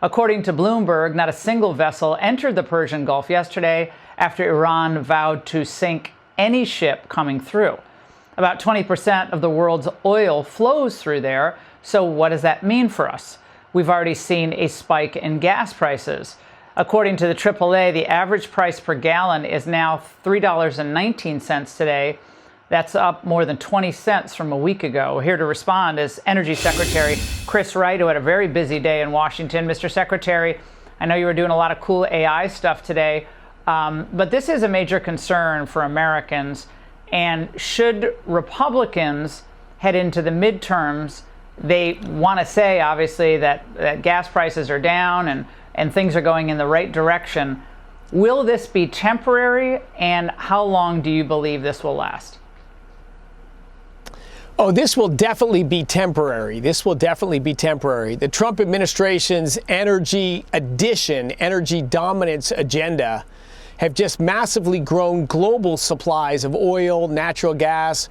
According to Bloomberg, not a single vessel entered the Persian Gulf yesterday after Iran vowed to sink any ship coming through. About 20% of the world's oil flows through there. So what does that mean for us? We've already seen a spike in gas prices. According to the AAA, the average price per gallon is now $3.19 today. That's up more than 20 cents from a week ago. Here to respond is Energy Secretary Chris Wright, who had a very busy day in Washington. Mr. Secretary, I know you were doing a lot of cool AI stuff today, but this is a major concern for Americans. And should Republicans head into the midterms, they want to say, obviously, that gas prices are down and things are going in the right direction. Will this be temporary, and how long do you believe this will last? Oh, this will definitely be temporary. This will definitely be temporary. The Trump administration's energy addition, energy dominance agenda have just massively grown global supplies of oil, natural gas.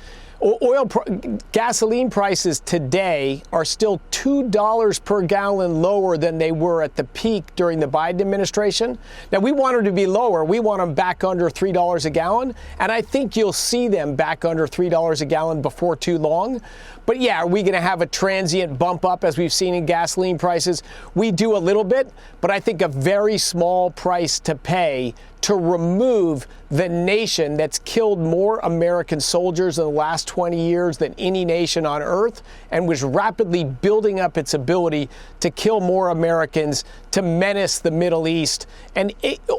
Gasoline prices today are still $2 per gallon lower than they were at the peak during the Biden administration. Now, we want them to be lower. We want them back under $3 a gallon. And I think you'll see them back under $3 a gallon before too long. But yeah, are we going to have a transient bump up as we've seen in gasoline prices? We do a little bit, but I think a very small price to pay to remove the nation that's killed more American soldiers in the last 20 years than any nation on earth, and was rapidly building up its ability to kill more Americans, to menace the Middle East, and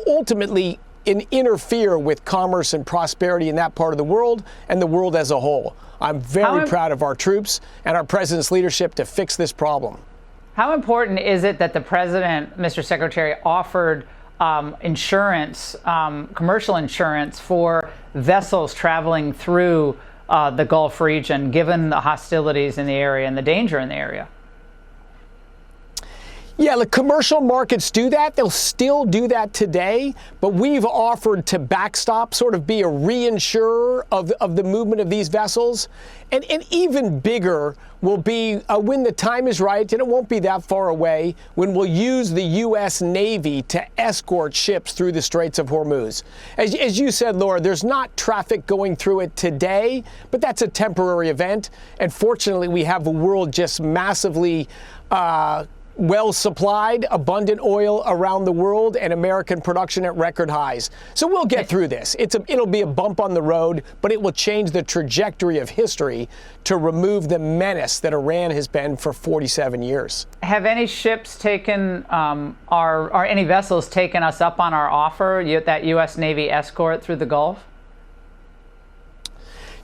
ultimately interfere with commerce and prosperity in that part of the world and the world as a whole. I'm very proud of our troops and our president's leadership to fix this problem. How important is it that the president, Mr. Secretary, offered insurance, commercial insurance for vessels traveling through the Gulf region, given the hostilities in the area and the danger in the area? Yeah, the commercial markets do that. They'll still do that today. But we've offered to backstop, sort of be a reinsurer of the movement of these vessels. And even bigger will be when the time is right, and it won't be that far away, when we'll use the U.S. Navy to escort ships through the Straits of Hormuz. As you said, Laura, there's not traffic going through it today, but that's a temporary event. And fortunately, we have a world just massively well supplied, abundant oil around the world, and American production at record highs. So we'll get through this. It'll be a bump on the road, but it will change the trajectory of history to remove the menace that Iran has been for 47 years. Have any ships taken, are any vessels taken us up on our offer, that U.S. Navy escort through the Gulf?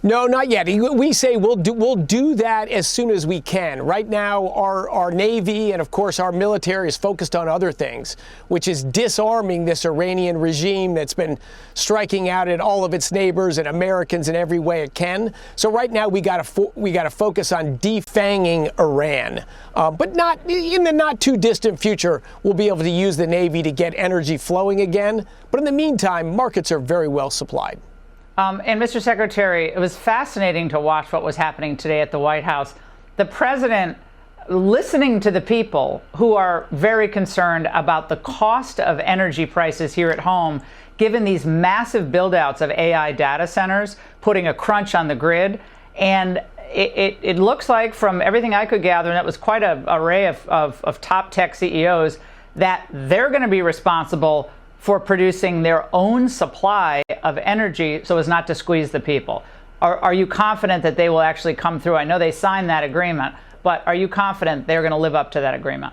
No, not yet. We say we'll do that as soon as we can. Right now, our Navy and, of course, our military is focused on other things, which is disarming this Iranian regime that's been striking out at all of its neighbors and Americans in every way it can. So right now, we got to focus on defanging Iran. But not in the not too distant future, we'll be able to use the Navy to get energy flowing again. But in the meantime, markets are very well supplied. And Mr. Secretary, it was fascinating to watch what was happening today at the White House. The president listening to the people who are very concerned about the cost of energy prices here at home, given these massive buildouts of AI data centers, putting a crunch on the grid. And it looks like, from everything I could gather, and that was quite an array of top tech CEOs, that they're going to be responsible for producing their own supply of energy so as not to squeeze the people. Are you confident that they will actually come through? I know they signed that agreement, but are you confident they're going to live up to that agreement?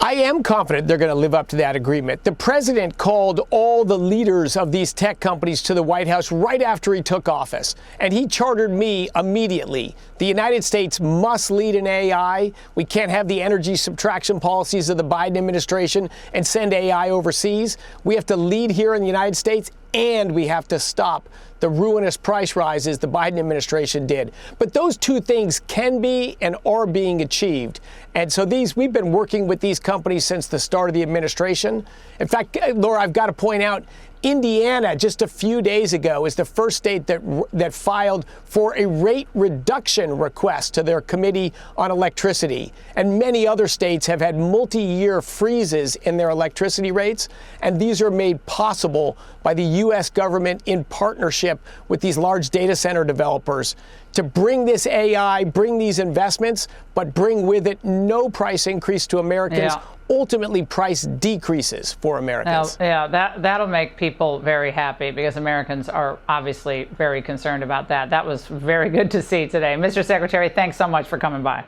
I am confident they're going to live up to that agreement. The president called all the leaders of these tech companies to the White House right after he took office, and he chartered me immediately. The United States must lead in AI. We can't have the energy subtraction policies of the Biden administration and send AI overseas. We have to lead here in the United States, and we have to stop the ruinous price rises the Biden administration did. But those two things can be and are being achieved. And so we've been working with these companies since the start of the administration. In fact, Laura, I've got to point out, Indiana, just a few days ago, is the first state that filed for a rate reduction request to their Committee on Electricity. And many other states have had multi-year freezes in their electricity rates. And these are made possible by the U.S. government in partnership with these large data center developers to bring this AI, bring these investments, but bring with it no price increase to Americans. Ultimately, price decreases for Americans. That'll make people very happy because Americans are obviously very concerned about that. That was very good to see today. Mr. Secretary, thanks so much for coming by.